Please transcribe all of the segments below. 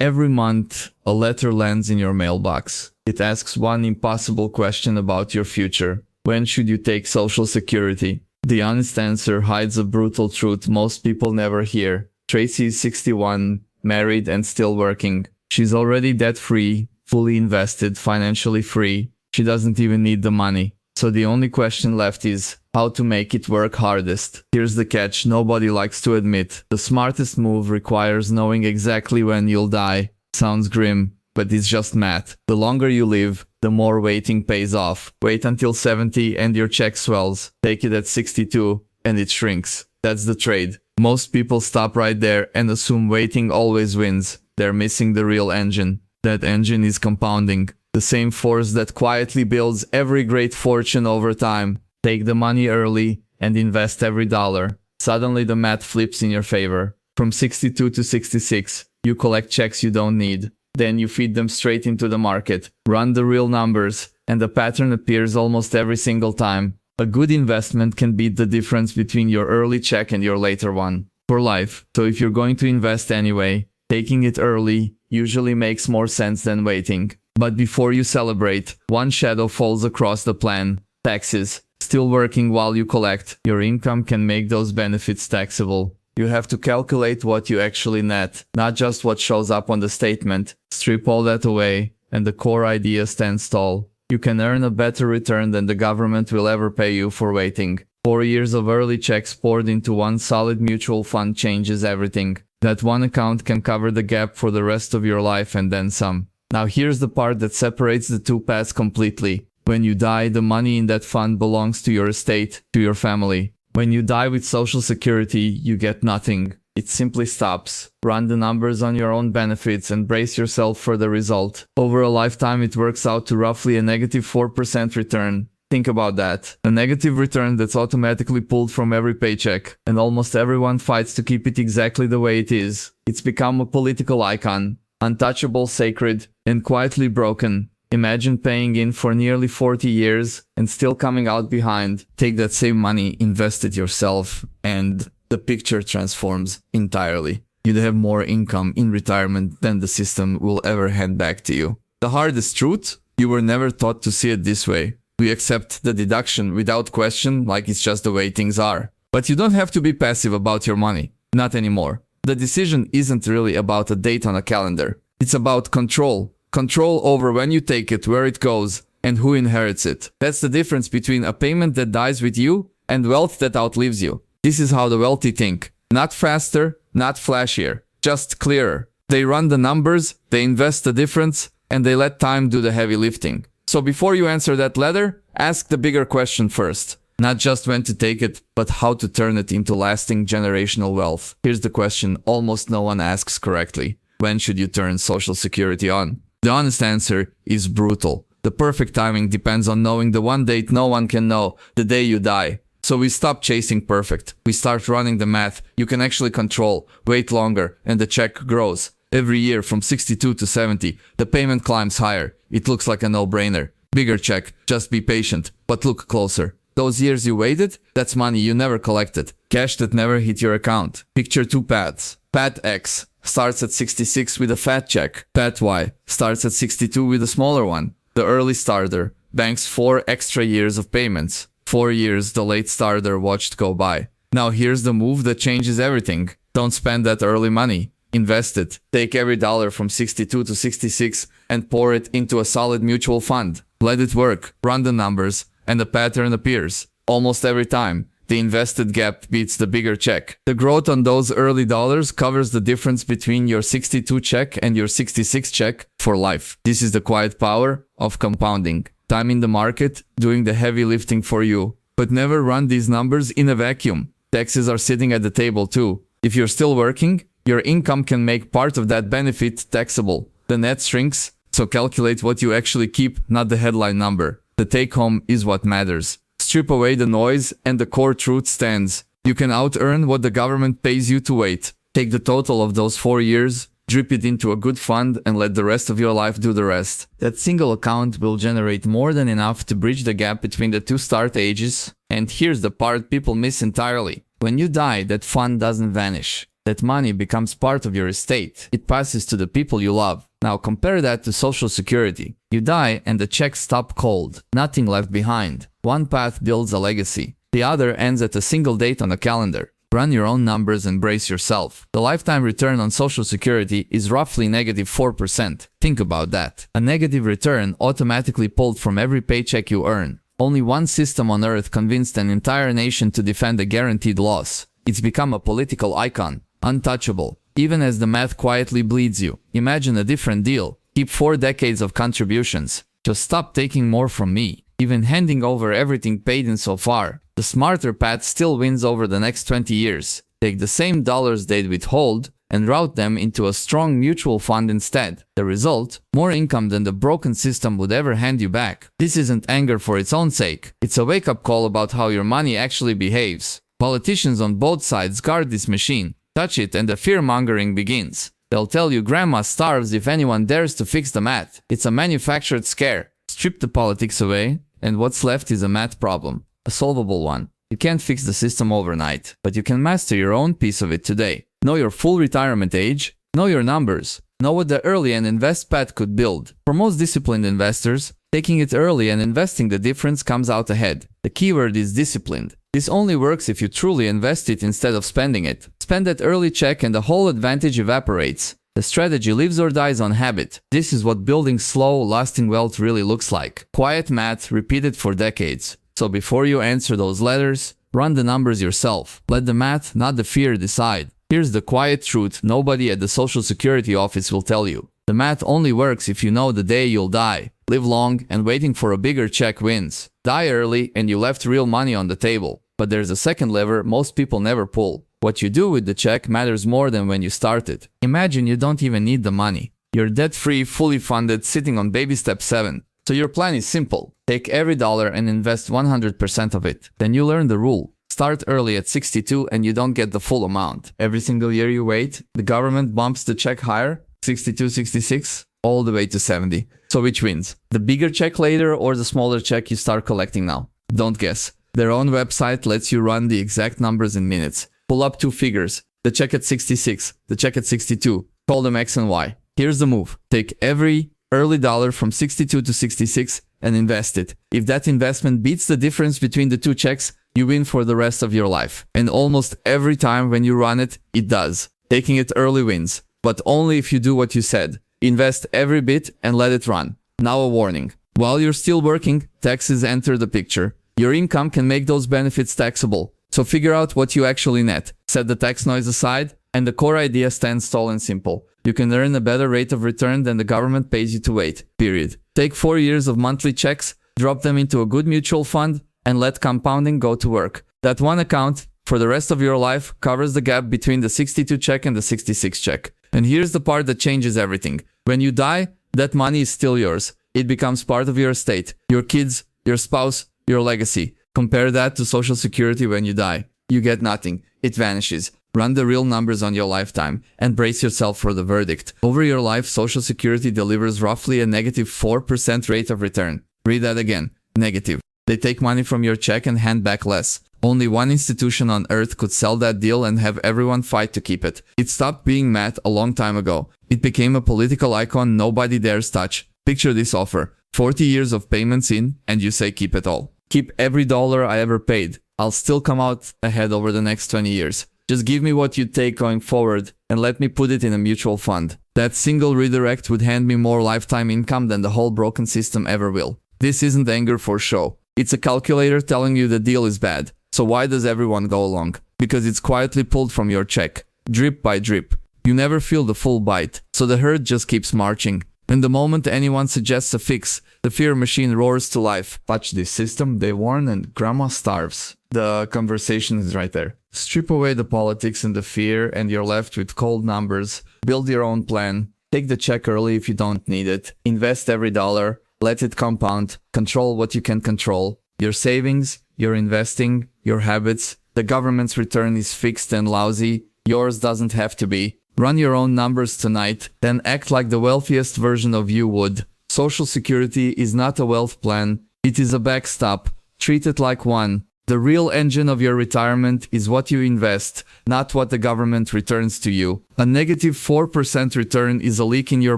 Every month, a letter lands in your mailbox. It asks one impossible question about your future. When should you take Social Security? The honest answer hides a brutal truth most people never hear. Tracy is 61, married and still working. She's already debt-free, fully invested, financially free. She doesn't even need the money. So the only question left is how to make it work hardest. Here's the catch nobody likes to admit. The smartest move requires knowing exactly when you'll die. Sounds grim, but it's just math. The longer you live, the more waiting pays off. Wait until 70 and your check swells. Take it at 62 and it shrinks. That's the trade. Most people stop right there and assume waiting always wins. They're missing the real engine. That engine is compounding. The same force that quietly builds every great fortune over time. Take the money early and invest every dollar. Suddenly the math flips in your favor. From 62 to 66, you collect checks you don't need. Then you feed them straight into the market. Run the real numbers, and the pattern appears almost every single time. A good investment can beat the difference between your early check and your later one. For life. So if you're going to invest anyway, taking it early usually makes more sense than waiting. But before you celebrate, one shadow falls across the plan. Taxes. Still working while you collect, your income can make those benefits taxable. You have to calculate what you actually net, not just what shows up on the statement. Strip all that away, and the core idea stands tall. You can earn a better return than the government will ever pay you for waiting. 4 years of early checks poured into one solid mutual fund changes everything. That one account can cover the gap for the rest of your life and then some. Now here's the part that separates the two paths completely. When you die, the money in that fund belongs to your estate, to your family. When you die with Social Security, you get nothing. It simply stops. Run the numbers on your own benefits and brace yourself for the result. Over a lifetime, it works out to roughly a negative 4% return. Think about that. A negative return that's automatically pulled from every paycheck, and almost everyone fights to keep it exactly the way it is. It's become a political icon. Untouchable, sacred, and quietly broken. Imagine paying in for nearly 40 years and still coming out behind. Take that same money, invest it yourself, and the picture transforms entirely. You'd have more income in retirement than the system will ever hand back to you. The hardest truth? You were never taught to see it this way. We accept the deduction without question, like it's just the way things are. But you don't have to be passive about your money. Not anymore. The decision isn't really about a date on a calendar. It's about control. Control over when you take it, where it goes, and who inherits it. That's the difference between a payment that dies with you and wealth that outlives you. This is how the wealthy think. Not faster, not flashier, just clearer. They run the numbers, they invest the difference, and they let time do the heavy lifting. So before you answer that letter, ask the bigger question first. Not just when to take it, but how to turn it into lasting generational wealth. Here's the question almost no one asks correctly. When should you turn Social Security on? The honest answer is brutal. The perfect timing depends on knowing the one date no one can know, the day you die. So we stop chasing perfect. We start running the math you can actually control, wait longer, and the check grows. Every year from 62 to 70, the payment climbs higher. It looks like a no-brainer. Bigger check, just be patient, but look closer. Those years you waited, that's money you never collected. Cash that never hit your account. Picture two paths. Path X starts at 66 with a fat check. Path Y starts at 62 with a smaller one. The early starter banks 4 extra years of payments. 4 years the late starter watched go by. Now here's the move that changes everything. Don't spend that early money. Invest it. Take every dollar from 62 to 66 and pour it into a solid mutual fund. Let it work. Run the numbers and the pattern appears. Almost every time. The invested gap beats the bigger check. The growth on those early dollars covers the difference between your 62 check and your 66 check for life. This is the quiet power of compounding. Time in the market, doing the heavy lifting for you. But never run these numbers in a vacuum. Taxes are sitting at the table too. If you're still working, your income can make part of that benefit taxable. The net shrinks, so calculate what you actually keep, not the headline number. The take home is what matters. Strip away the noise and the core truth stands. You can out-earn what the government pays you to wait. Take the total of those 4 years, drip it into a good fund, and let the rest of your life do the rest. That single account will generate more than enough to bridge the gap between the two start ages. And here's the part people miss entirely. When you die, that fund doesn't vanish. That money becomes part of your estate. It passes to the people you love. Now compare that to Social Security. You die and the checks stop cold. Nothing left behind. One path builds a legacy. The other ends at a single date on a calendar. Run your own numbers and brace yourself. The lifetime return on Social Security is roughly -4%. Think about that. A negative return automatically pulled from every paycheck you earn. Only one system on earth convinced an entire nation to defend a guaranteed loss. It's become a political icon. Untouchable. Even as the math quietly bleeds you. Imagine a different deal. Keep 4 decades of contributions. Just stop taking more from me. Even handing over everything paid in so far. The smarter path still wins over the next 20 years. Take the same dollars they'd withhold and route them into a strong mutual fund instead. The result? More income than the broken system would ever hand you back. This isn't anger for its own sake. It's a wake-up call about how your money actually behaves. Politicians on both sides guard this machine. Touch it and the fear-mongering begins. They'll tell you grandma starves if anyone dares to fix the math. It's a manufactured scare. Strip the politics away, and what's left is a math problem. A solvable one. You can't fix the system overnight, but you can master your own piece of it today. Know your full retirement age, know your numbers, know what the early and invest path could build. For most disciplined investors, taking it early and investing the difference comes out ahead. The keyword is disciplined. This only works if you truly invest it instead of spending it. Spend that early check and the whole advantage evaporates. The strategy lives or dies on habit. This is what building slow, lasting wealth really looks like. Quiet math repeated for decades. So before you answer those letters, run the numbers yourself. Let the math, not the fear, decide. Here's the quiet truth nobody at the Social Security office will tell you. The math only works if you know the day you'll die. Live long and waiting for a bigger check wins. Die early and you left real money on the table. But there's a second lever most people never pull. What you do with the check matters more than when you started. Imagine you don't even need the money. You're debt-free, fully funded, sitting on baby step 7. So your plan is simple. Take every dollar and invest 100% of it. Then you learn the rule. Start early at 62 and you don't get the full amount. Every single year you wait, the government bumps the check higher, 62, 66, all the way to 70. So which wins? The bigger check later or the smaller check you start collecting now? Don't guess. Their own website lets you run the exact numbers in minutes. Pull up 2 figures. The check at 66, the check at 62. Call them X and Y. Here's the move. Take every early dollar from 62 to 66 and invest it. If that investment beats the difference between the 2 checks, you win for the rest of your life. And almost every time when you run it, it does. Taking it early wins. But only if you do what you said. Invest every bit and let it run. Now a warning. While you're still working, taxes enter the picture. Your income can make those benefits taxable. So figure out what you actually net. Set the tax noise aside, and the core idea stands tall and simple. You can earn a better rate of return than the government pays you to wait. Period. Take 4 years of monthly checks, drop them into a good mutual fund, and let compounding go to work. That one account, for the rest of your life, covers the gap between the 62 check and the 66 check. And here's the part that changes everything. When you die, that money is still yours. It becomes part of your estate, your kids, your spouse, your legacy. Compare that to Social Security when you die. You get nothing. It vanishes. Run the real numbers on your lifetime and brace yourself for the verdict. Over your life, Social Security delivers roughly a -4% rate of return. Read that again. Negative. They take money from your check and hand back less. Only one institution on earth could sell that deal and have everyone fight to keep it. It stopped being math a long time ago. It became a political icon nobody dares touch. Picture this offer. 40 years of payments in, and you say keep it all. Keep every dollar I ever paid. I'll still come out ahead over the next 20 years. Just give me what you take going forward and let me put it in a mutual fund. That single redirect would hand me more lifetime income than the whole broken system ever will. This isn't anger for show. It's a calculator telling you the deal is bad. So why does everyone go along? Because it's quietly pulled from your check, drip by drip. You never feel the full bite, so the herd just keeps marching. And the moment anyone suggests a fix, the fear machine roars to life. Touch this system, they warn, and grandma starves. The conversation is right there. Strip away the politics and the fear, and you're left with cold numbers. Build your own plan. Take the check early if you don't need it. Invest every dollar. Let it compound. Control what you can control. Your savings, your investing, your habits. The government's return is fixed and lousy. Yours doesn't have to be. Run your own numbers tonight, then act like the wealthiest version of you would. Social Security is not a wealth plan. It is a backstop. Treat it like one. The real engine of your retirement is what you invest, not what the government returns to you. A negative 4% return is a leak in your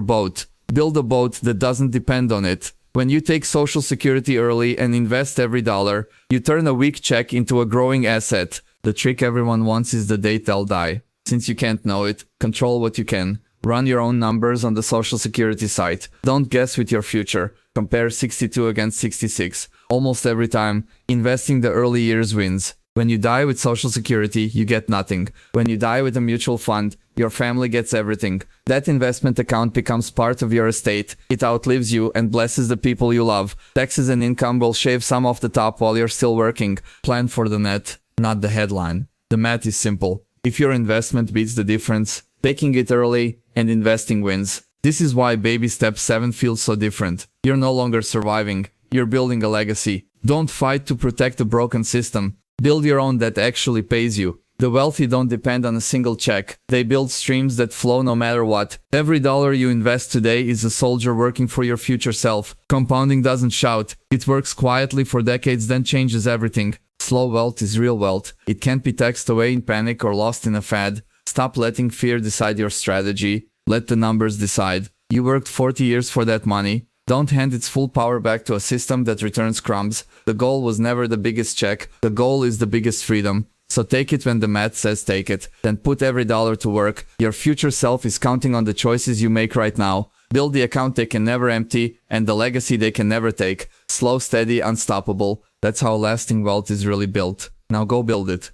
boat. Build a boat that doesn't depend on it. When you take Social Security early and invest every dollar, you turn a weak check into a growing asset. The trick everyone wants is the date they'll die. Since you can't know it, control what you can. Run your own numbers on the Social Security site. Don't guess with your future. Compare 62 against 66. Almost every time, investing the early years wins. When you die with Social Security, you get nothing. When you die with a mutual fund, your family gets everything. That investment account becomes part of your estate. It outlives you and blesses the people you love. Taxes and income will shave some off the top while you're still working. Plan for the net, not the headline. The math is simple. If your investment beats the difference, taking it early and investing wins. This is why baby step 7 feels so different. You're no longer surviving. You're building a legacy. Don't fight to protect a broken system. Build your own that actually pays you. The wealthy don't depend on a single check. They build streams that flow no matter what. Every dollar you invest today is a soldier working for your future self. Compounding doesn't shout. It works quietly for decades, then changes everything. Slow wealth is real wealth. It can't be taxed away in panic or lost in a fad. Stop letting fear decide your strategy. Let the numbers decide. You worked 40 years for that money. Don't hand its full power back to a system that returns crumbs. The goal was never the biggest check. The goal is the biggest freedom. So take it when the math says take it. Then put every dollar to work. Your future self is counting on the choices you make right now. Build the account they can never empty and the legacy they can never take. Slow, steady, unstoppable. That's how lasting wealth is really built. Now go build it.